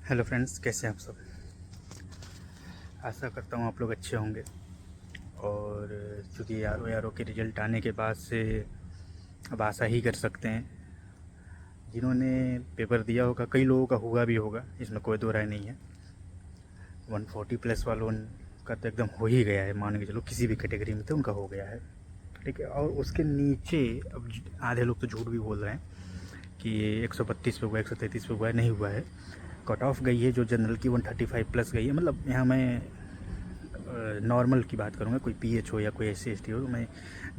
Hello friends, कैसे हैं आप सब। आशा करता हूँ आप लोग अच्छे होंगे। और चूँकि यारों के रिज़ल्ट आने के बाद से अब आशा ही कर सकते हैं, जिन्होंने पेपर दिया होगा कई लोगों का हुआ भी होगा, इसमें कोई दो राय नहीं है। 140 प्लस वालों का तो एकदम हो ही गया है, मान के चलो किसी भी कैटेगरी में तो उनका हो गया है, ठीक है। और उसके नीचे अब आधे लोग तो झूठ भी बोल रहे हैं कि 132 पे हुआ, 133 पे हुआ है, नहीं हुआ है। कट ऑफ गई है जो जनरल की 135 प्लस गई है। मतलब यहाँ मैं नॉर्मल की बात करूँगा, कोई पीएच हो या कोई SC ST हो, तो मैं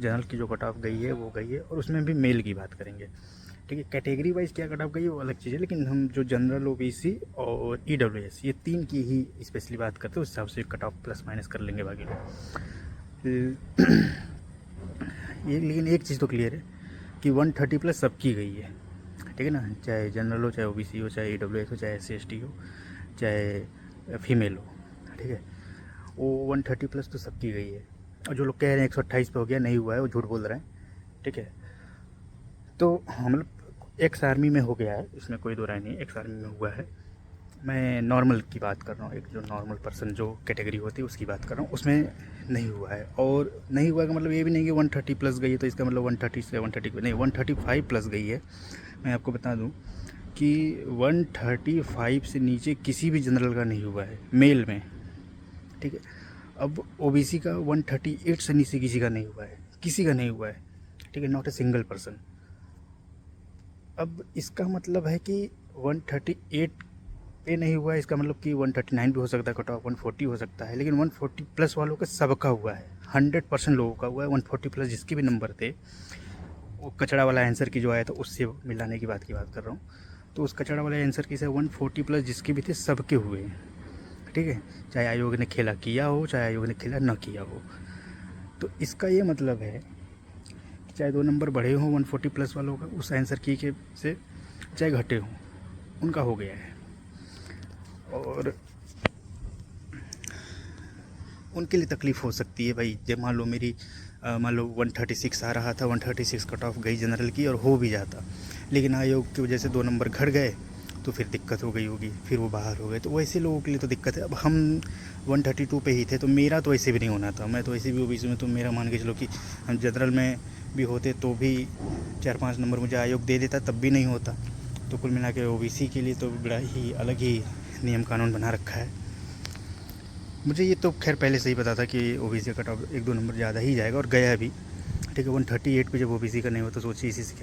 जनरल की जो कट ऑफ गई है वो गई है। और उसमें भी मेल की बात करेंगे, ठीक है। कैटेगरी वाइज क्या कट ऑफ गई है वो अलग चीज़ है, लेकिन हम जो जनरल OBC और EWS ये तीन की ही स्पेशली बात करते हैं, उस हिसाब से कट ऑफ प्लस माइनस कर लेंगे बाकी ये। लेकिन एक चीज़ तो क्लियर है कि 130 प्लस सबकी गई है, ठीक है ना। चाहे जनरल हो, चाहे OBC हो, चाहे EWS हो, चाहे SC ST हो, चाहे फीमेल हो, ठीक है। वो 130 प्लस तो सबकी गई है। और जो लोग कह रहे हैं 128 पे हो गया, नहीं हुआ है, वो झूठ बोल रहे हैं, ठीक है। तो हम लोग एक्स आर्मी में हो गया है, इसमें कोई दो राय नहीं है, एक्स आर्मी में हुआ है। मैं नॉर्मल की बात कर रहा हूँ, एक जो नॉर्मल पर्सन जो कैटेगरी होती है उसकी बात कर रहा हूँ, उसमें नहीं हुआ है। और नहीं हुआ का मतलब ये भी नहीं कि 130 प्लस गई है तो इसका मतलब 130 से 130 नहीं, 135 प्लस गई है। मैं आपको बता दूं कि 135 से नीचे किसी भी जनरल का नहीं हुआ है मेल में, ठीक है। अब OBC का 138 से नीचे किसी का नहीं हुआ है, किसी का नहीं हुआ है, ठीक है, नॉट ए सिंगल पर्सन। अब इसका मतलब है कि 138 पे नहीं हुआ है, इसका मतलब कि 139 भी हो सकता है, कट ऑफ 140 हो सकता है, लेकिन 140 प्लस वालों का सबका हुआ है, 100% लोगों का हुआ है। 140 प्लस जिसके भी नंबर थे, वो कचड़ा वाला आंसर की जो आया था उससे मिलाने की बात कर रहा हूँ, तो उस कचड़ा वाले आंसर की से 140 प्लस जिसके भी थे सबके हुए हैं, ठीक है। चाहे आयोग ने खेला किया हो, चाहे आयोग ने खेला ना किया हो। तो इसका ये मतलब है कि चाहे 2 नंबर बढ़े हों 140 प्लस वालों का उस आंसर की के से, चाहे घटे हों, उनका हो गया है। और उनके लिए तकलीफ़ हो सकती है भाई, जब मान लो मेरी मान लो 136 आ रहा था, 136 कट ऑफ गई जनरल की और हो भी जाता, लेकिन आयोग की वजह से 2 नंबर घट गए तो फिर दिक्कत हो गई होगी, फिर वो बाहर हो गए, तो वैसे लोगों के लिए तो दिक्कत है। अब हम 132 पे ही थे, तो मेरा तो ऐसे भी नहीं होना था, मैं तो ऐसे भी OBC में, तो मेरा मान के चलो कि हम जनरल में भी होते तो भी 4-5 नंबर मुझे आयोग दे देता, तब भी नहीं होता। तो कुल मिला के OBC के लिए तो बड़ा ही अलग ही नियम कानून बना रखा है। मुझे ये तो खैर पहले से ही पता था कि OBC का कट ऑफ 1-2 नंबर ज़्यादा ही जाएगा, और गया भी, ठीक है। 138 पे जब OBC का नहीं होता, सोचिए इसी से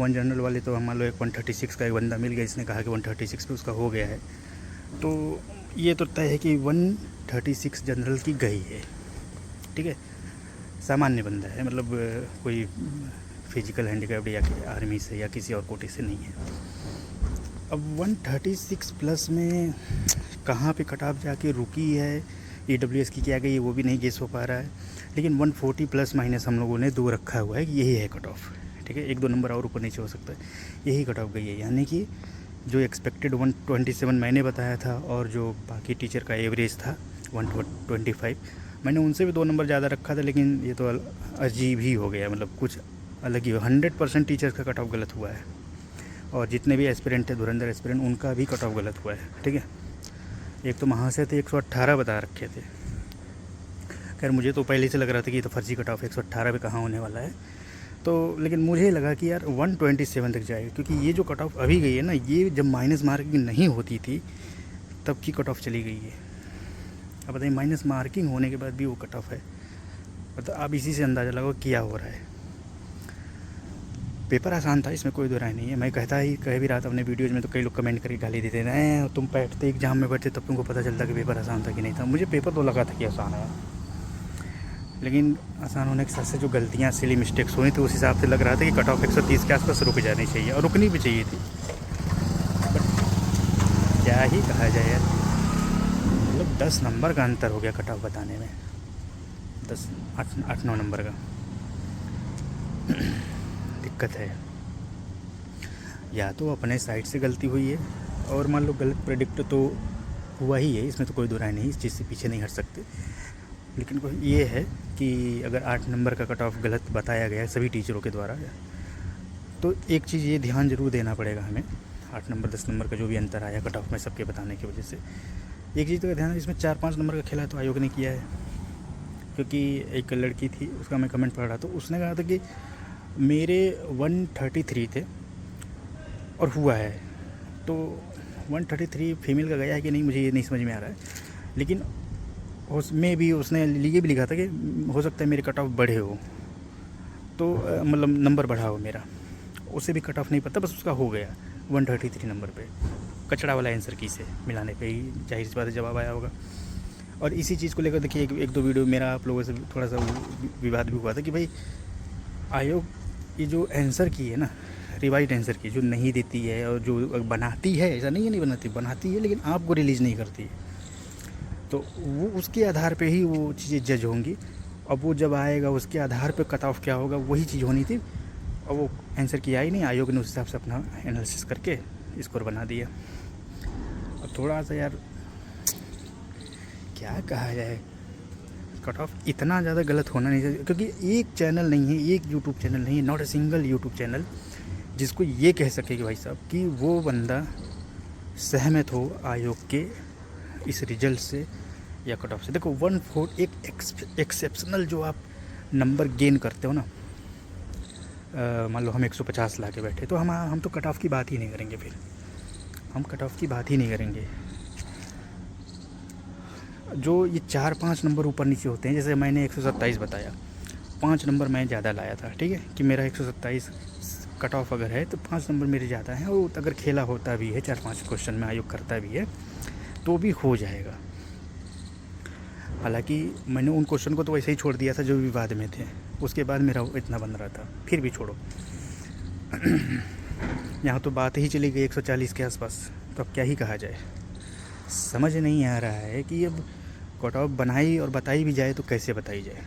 1 जनरल वाले तो मान लो एक 136 का एक बंदा मिल गया, इसने कहा कि 136 पे उसका हो गया है, तो ये तो तय है कि 136 जनरल की गई है, ठीक है। सामान्य बंदा है, मतलब कोई फिजिकल हैंडीकैप्ड या आर्मी से या किसी और कोटे से नहीं है। अब 136 प्लस में कहाँ पे कट ऑफ जाके रुकी है, EWS की क्या गई है वो भी नहीं गेस हो पा रहा है, लेकिन 140 प्लस माइनस हम लोगों ने 2 रखा हुआ है कि यही है कट ऑफ, ठीक है। 1-2 नंबर और ऊपर नीचे हो सकता है, यही कट ऑफ गई है। यानी कि जो एक्सपेक्टेड 127 मैंने बताया था, और जो बाकी टीचर का एवरेज था 125, मैंने उनसे भी 2 नंबर ज़्यादा रखा था, लेकिन ये तो अजीब ही हो गया, मतलब कुछ अलग ही। 100% टीचर्स का कट ऑफ गलत हुआ है, और जितने भी एस्पिरेंट थे, धुरंधर एस्पिरेंट, उनका भी कट ऑफ गलत हुआ है, ठीक है। एक तो महाशय थे 118 बता रखे थे, खैर मुझे तो पहले से लग रहा था कि ये तो फर्जी कट ऑफ 118 पे कहाँ होने वाला है, तो लेकिन मुझे लगा कि यार 127 तक जाएगा, क्योंकि ये जो कट ऑफ अभी गई है ना, ये जब माइनस मार्किंग नहीं होती थी तब की कट ऑफ चली गई है। अब बताइए, माइनस मार्किंग होने के बाद भी वो कट ऑफ है, मतलब आप इसी से अंदाज़ा लगाओ क्या हो रहा है। पेपर आसान था, इसमें कोई दो राय नहीं है, मैं कह भी रहा था अपने वीडियोज़ में, तो कई लोग कमेंट करके गाली देते हैं, तुम बैठते एग्जाम में बैठते तब तुमको पता चलता कि पेपर आसान था कि नहीं था। मुझे पेपर तो लगा था कि आसान है, लेकिन आसान होने के साथ से जो गलतियाँ सिली मिस्टेक्स हुई थी उस हिसाब से लग रहा था कि कट ऑफ 130 के आसपास रुक जानी चाहिए, और रुकनी भी चाहिए थी। बट क्या ही कहा जाए यार, मतलब 10 नंबर का अंतर हो गया कट ऑफ बताने में, 8-9 नंबर का। दिक्कत है, या तो अपने साइड से गलती हुई है, और मान लो गलत प्रेडिक्ट तो हुआ ही है, इसमें तो कोई दो राय नहीं, इस चीज़ से पीछे नहीं हट सकते। लेकिन ये है कि अगर 8 नंबर का कट ऑफ गलत बताया गया है सभी टीचरों के द्वारा, तो एक चीज़ ये ध्यान ज़रूर देना पड़ेगा हमें 8 नंबर 10 नंबर का जो भी अंतर आया कट ऑफ में सबके बताने की वजह से। एक चीज़ तो ध्यान है, इसमें 4-5 नंबर का खेला तो आयोग ने किया है, क्योंकि एक लड़की थी उसका मैं कमेंट पढ़ रहा था, उसने कहा था कि मेरे 133 थे और हुआ है। तो 133 फीमेल का गया है कि नहीं मुझे ये नहीं समझ में आ रहा है, लेकिन उसमें भी उसने ये भी लिखा था कि हो सकता है मेरे कट ऑफ बढ़े हो, तो मतलब नंबर बढ़ा हो मेरा। उसे भी कट ऑफ नहीं पता, बस उसका हो गया 133 नंबर पे, कचड़ा वाला आंसर की से मिलाने पे ही जाहिर सी बात है जवाब आया होगा। और इसी चीज़ को लेकर देखिए एक दो वीडियो मेरा आप लोगों से थोड़ा सा विवाद भी हुआ था कि भाई आयोग ये जो आंसर की है ना, रिवाइज आंसर की जो नहीं देती है और जो बनाती है, ऐसा नहीं है नहीं बनाती है लेकिन आपको रिलीज़ नहीं करती है, तो वो उसके आधार पे ही वो चीज़ें जज होंगी। अब वो जब आएगा उसके आधार पे कट ऑफ क्या होगा, वही चीज़ होनी थी। और वो आंसर किया ही नहीं, आयोग ने उस हिसाब से अपना एनालिसिस करके स्कोर बना दिया। अब थोड़ा सा यार क्या कहा जाए, कट ऑफ इतना ज़्यादा गलत होना नहीं चाहिए, क्योंकि एक चैनल नहीं है, एक यूट्यूब चैनल नहीं है, not a single YouTube channel जिसको ये कह सके कि भाई साहब कि वो बंदा सहमत हो आयोग के इस रिजल्ट से या कट ऑफ से। देखो 1/4 एक एक्सेप्शनल जो आप नंबर गेन करते हो ना, मान लो हम 150 ला के बैठे, तो हम तो कट ऑफ की बात ही नहीं करेंगे, फिर हम कट ऑफ की बात ही नहीं करेंगे। जो ये 4-5 नंबर ऊपर नीचे होते हैं, जैसे मैंने 127 बताया, 5 नंबर मैं ज़्यादा लाया था, ठीक है, कि मेरा 127 कट ऑफ अगर है तो 5 नंबर मेरे ज़्यादा हैं, और अगर खेला होता भी है 4-5 क्वेश्चन में आयोग करता भी है तो भी हो जाएगा। हालांकि मैंने उन क्वेश्चन को तो वैसे ही छोड़ दिया था जो विवाद में थे, उसके बाद मेरा इतना बन रहा था, फिर भी छोड़ो। यहाँ तो बात ही चली गई 140 के आसपास, तो अब क्या ही कहा जाए। समझ नहीं आ रहा है कि अब कट ऑफ बनाई और बताई भी जाए तो कैसे बताई जाए।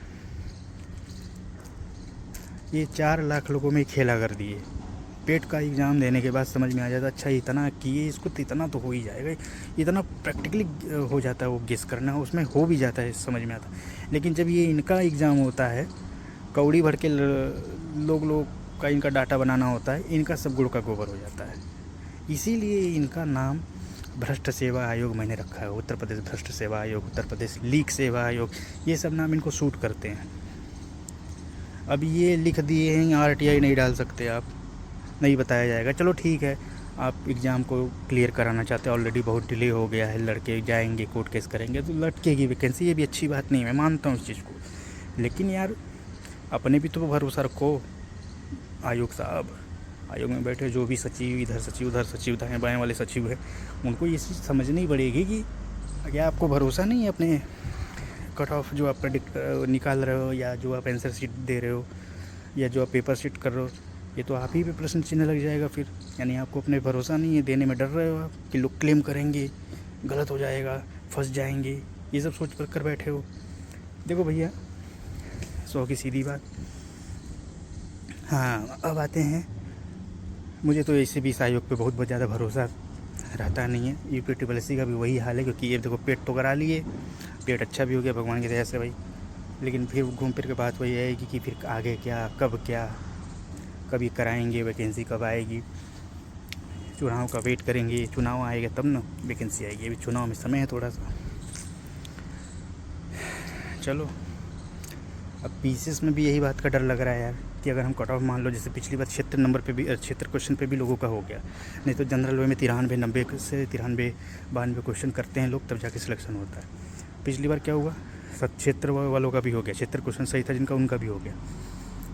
ये 4 लाख लोगों में खेला कर दिए, पेट का एग्ज़ाम देने के बाद समझ में आ जाता अच्छा इतना किए इसको तो इतना तो हो ही जाएगा, इतना प्रैक्टिकली हो जाता है वो गेस करना, उसमें हो भी जाता है, समझ में आता। लेकिन जब ये इनका एग्ज़ाम होता है, कौड़ी भर के लोग का इनका डाटा बनाना होता है, इनका सब गुड़ का गोबर हो जाता है। इसीलिए इनका नाम भ्रष्ट सेवा आयोग मैंने रखा है, उत्तर प्रदेश भ्रष्ट सेवा आयोग, उत्तर प्रदेश लीक सेवा आयोग, ये सब नाम इनको सूट करते हैं। अब ये लिख दिए हैं RTI नहीं डाल सकते आप, नहीं बताया जाएगा, चलो ठीक है, आप एग्ज़ाम को क्लियर कराना चाहते हैं, ऑलरेडी बहुत डिले हो गया है, लड़के जाएंगे कोर्ट केस करेंगे तो लटकेगी वैकेंसी, ये भी अच्छी बात नहीं है, मैं मानता हूँ इस चीज़ को। लेकिन यार अपने भी तो भरोसा रखो। आयोग साहब, आयोग में बैठे जो भी सचिव, इधर सचिव उधर सचिव, दाएँ बाएँ वाले सचिव है, उनको ये चीज़ समझनी पड़ेगी कि क्या आपको भरोसा नहीं है अपने कट ऑफ जो आप प्रेडिक्ट निकाल रहे हो, या जो आप आंसर शीट दे रहे हो, या जो आप पेपर शीट कर रहे हो, ये तो आप ही पे प्रश्न चिन्ह लग जाएगा फिर। यानी आपको अपने भरोसा नहीं है, देने में डर रहे हो आप कि लोग क्लेम करेंगे, गलत हो जाएगा, फंस जाएंगे, ये सब सोच कर बैठे हो। देखो भैया 100 की सीधी बात। हाँ, अब आते हैं, मुझे तो ऐसे भी इस आयोग पे बहुत ज़्यादा भरोसा रहता नहीं है। UPSC का भी वही हाल है, क्योंकि ये देखो पेट तो करा लिए, पेट अच्छा भी हो गया भगवान की दया से भाई, लेकिन फिर घूम फिर के बात वही आएगी कि फिर आगे क्या, कब क्या, कभी कराएंगे, वैकेंसी कब आएगी, चुनाव का वेट करेंगे, चुनाव आएगा तब ना वैकेंसी आएगी, अभी चुनाव में समय है थोड़ा सा। चलो अब पीसीएस में भी यही बात का डर लग रहा है यार, कि अगर हम कट ऑफ मान लो जैसे पिछली बार क्षेत्र नंबर पे भी, क्षेत्र क्वेश्चन पे भी लोगों का हो गया, नहीं तो जनरल वे में 93-90 से 93-92 क्वेश्चन करते हैं लोग, तब जाके सिलेक्शन होता है। पिछली बार क्या हुआ, सब क्षेत्र वालों का भी हो गया, क्षेत्र क्वेश्चन सही था जिनका, उनका भी हो गया।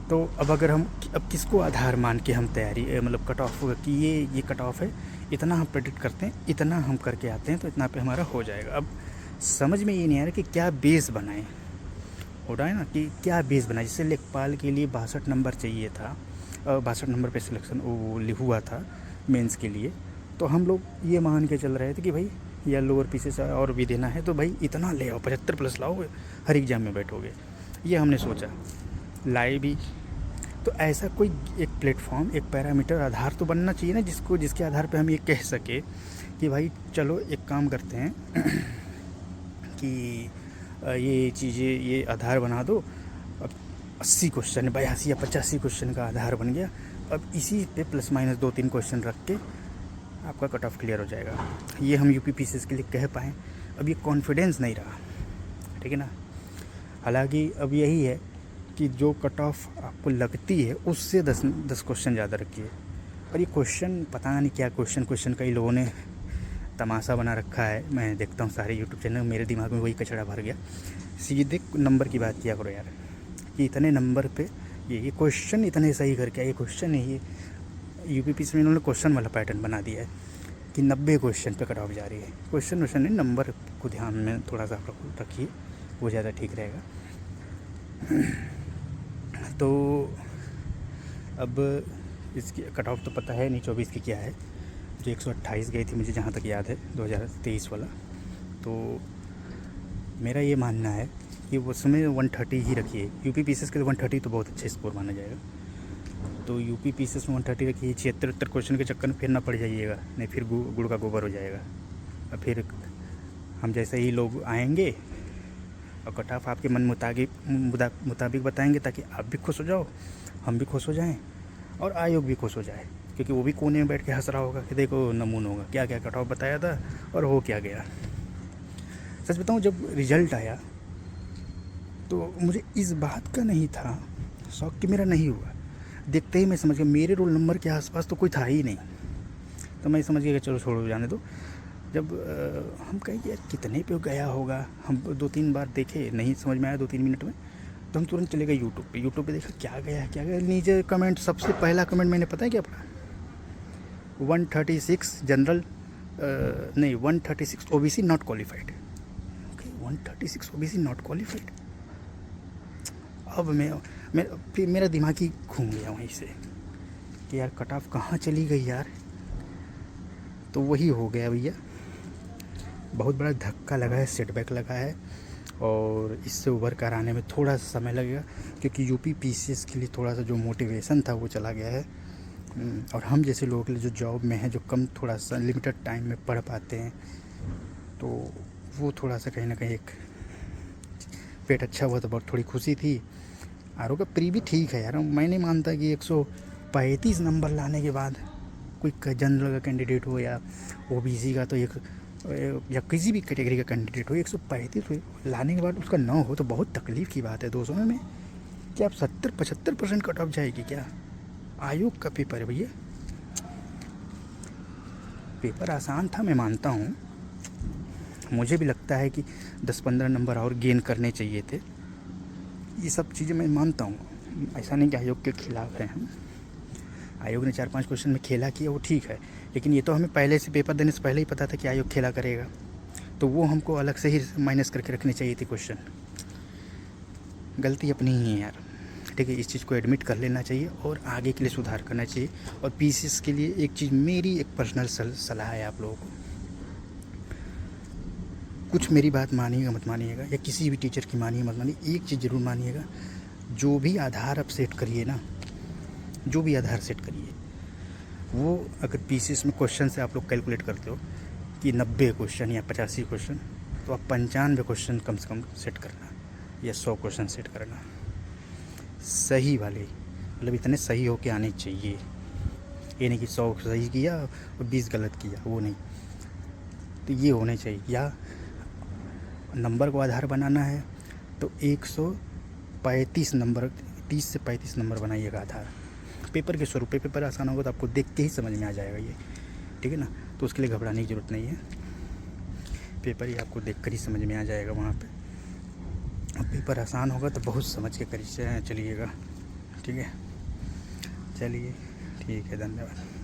तो अब अगर हम अब किसको आधार मान के हम तैयारी मतलब कट ऑफ कि ये कट ऑफ है, इतना हम प्रेडिक्ट करते हैं, इतना हम करके आते हैं तो इतना पे हमारा हो जाएगा। अब समझ में ये नहीं आ रहा कि क्या बेस बनाएं, हो रहा है ना कि क्या बेस बनाए। जैसे लेखपाल के लिए 62 नंबर चाहिए था, 62 नंबर पे सिलेक्शन वो हुआ था मेंस के लिए, तो हम लोग ये मान के चल रहे थे कि भाई या लोअर पीछे से और भी देना है तो भाई इतना ले आओ, 75+ लाओ, हर एग्ज़ाम में बैठोगे, ये हमने सोचा, लाए भी। तो ऐसा कोई एक प्लेटफॉर्म, एक पैरामीटर आधार तो बनना चाहिए ना, जिसके आधार पे हम ये कह सके कि भाई चलो एक काम करते हैं कि ये चीज़ें, ये आधार बना दो। अब 80 क्वेश्चन, 82 या 85 क्वेश्चन का आधार बन गया, अब इसी पे ±2-3 क्वेश्चन रख के आपका कट ऑफ क्लियर हो जाएगा। ये हम यूपी पीसीएस के लिए कह पाएँ। अब ये कॉन्फिडेंस नहीं रहा, ठीक है ना। हालांकि अब यही है कि जो कट ऑफ आपको लगती है उससे 10 क्वेश्चन ज़्यादा रखिए। और ये क्वेश्चन पता नहीं क्या क्वेश्चन कई लोगों ने तमाशा बना रखा है। मैं देखता हूँ सारे यूट्यूब चैनल, मेरे दिमाग में वही कचरा भर गया। सीधे नंबर की बात किया करो यार, कि इतने नंबर पे ये क्वेश्चन इतने सही करके ये क्वेश्चन है। ये यूपीपीसी में इन्होंने क्वेश्चन वाला पैटर्न बना दिया है कि 90 क्वेश्चन पे कट ऑफ जा रही है। क्वेश्चन नहीं, नंबर को ध्यान में थोड़ा सा रखिए, वो ज़्यादा ठीक रहेगा। तो अब इसकी कट ऑफ तो पता है नहीं 24 की क्या है, जो 128 गई थी मुझे जहाँ तक याद है 2023 वाला। तो मेरा ये मानना है कि उसमें 130 ही रखिए। यूपी पीसीएस के लिए 130 तो बहुत अच्छे स्कोर माना जाएगा। तो यूपी पीसीएस में 130 रखिए। 76 क्वेश्चन के चक्कर में फिर ना पड़ जाइएगा, नहीं फिर गुड़ का गोबर हो जाएगा। और फिर हम जैसे ही लोग आएंगे और कट ऑफ आपके मन मुताबिक बताएंगे, ताकि आप भी खुश हो जाओ, हम भी खुश हो जाएं और आयोग भी खुश हो जाए, क्योंकि वो भी कोने में बैठ के हंस रहा होगा कि देखो नमून होगा क्या क्या कट ऑफ बताया था और हो क्या गया। सच बताऊं, जब रिज़ल्ट आया तो मुझे इस बात का नहीं था शौक कि मेरा नहीं हुआ। देखते ही मैं समझ गया मेरे रोल नंबर के आसपास तो कोई था ही नहीं। तो मैं समझ गया कि चलो छोड़ो जाने दो। जब हम कहें कि यार कितने पे गया होगा, हम 2-3 बार देखे, नहीं समझ में आया 2-3 मिनट में, तो हम तुरंत चले गए यूट्यूब पे देखा क्या गया। नीचे कमेंट, सबसे पहला कमेंट मैंने पता है क्या पढ़ा, 136 जनरल नहीं 136 OBC not qualified. Okay, 136 OBC not qualified. अब फिर मेरा दिमाग ही घूम गया वहीं से कि यार कट ऑफ कहाँ चली गई यार। तो वही हो गया भैया, बहुत बड़ा धक्का लगा है, सेटबैक लगा है, और इससे उभर कर आने में थोड़ा सा समय लगेगा, क्योंकि यूपी पीसीएस के लिए थोड़ा सा जो मोटिवेशन था वो चला गया है। और हम जैसे लोगों के लिए जो जॉब में हैं, जो कम थोड़ा सा लिमिटेड टाइम में पढ़ पाते हैं, तो वो थोड़ा सा कहीं ना कहीं एक पेट अच्छा हुआ तो बहुत थोड़ी खुशी थी। आर का प्री भी ठीक है यार, मैं नहीं मानता कि 135 नंबर लाने के बाद कोई जनरल का कैंडिडेट हो या ओबीसी का, तो या किसी भी कैटेगरी का कैंडिडेट हो, 135 लाने के बाद उसका ना हो तो बहुत तकलीफ़ की बात है। 200 में क्या आप 70-75% कट ऑफ जाएगी क्या? आयोग का पेपर है भैया, पेपर आसान था मैं मानता हूँ, मुझे भी लगता है कि 10-15 नंबर और गेन करने चाहिए थे। ये सब चीज़ें मैं मानता हूँ, ऐसा नहीं कि आयोग के खिलाफ हैं हम। आयोग ने 4-5 क्वेश्चन में खेला किया, वो ठीक है, लेकिन ये तो हमें पहले से पेपर देने से पहले ही पता था कि आयोग खेला करेगा, तो वो हमको अलग से ही माइनस करके रखनी चाहिए थी क्वेश्चन। गलती अपनी ही है यार, ठीक है, इस चीज़ को एडमिट कर लेना चाहिए और आगे के लिए सुधार करना चाहिए। और पीसीएस के लिए एक चीज़, मेरी एक पर्सनल सलाह है आप लोगों को, कुछ मेरी बात मानिएगा मत मानिएगा, या किसी भी टीचर की मानिए मत मानिए, एक चीज़ ज़रूर मानिएगा, जो भी आधार आप सेट करिए ना, जो भी आधार सेट करिए, वो अगर पीसीएस में क्वेश्चन से आप लोग कैलकुलेट करते हो कि 90 क्वेश्चन या 85 क्वेश्चन, तो आप 95 क्वेश्चन कम से कम सेट करना, या 100 क्वेश्चन सेट करना सही वाले, मतलब इतने सही होके आने चाहिए। ये नहीं कि 100 सही किया और 20 गलत किया, वो नहीं। तो ये होने चाहिए, या नंबर को आधार बनाना है तो 135 नंबर, 30 से 35 नंबर बनाइएगा आधार। पेपर के स्वरूप पे, पेपर आसान होगा तो आपको देख के ही समझ में आ जाएगा ये, ठीक है ना। तो उसके लिए घबराने की ज़रूरत नहीं है, पेपर ही आपको देख कर ही समझ में आ जाएगा वहाँ पे। अब पेपर आसान होगा तो बहुत समझ के करिए चलिएगा, ठीक है। चलिए ठीक है, धन्यवाद।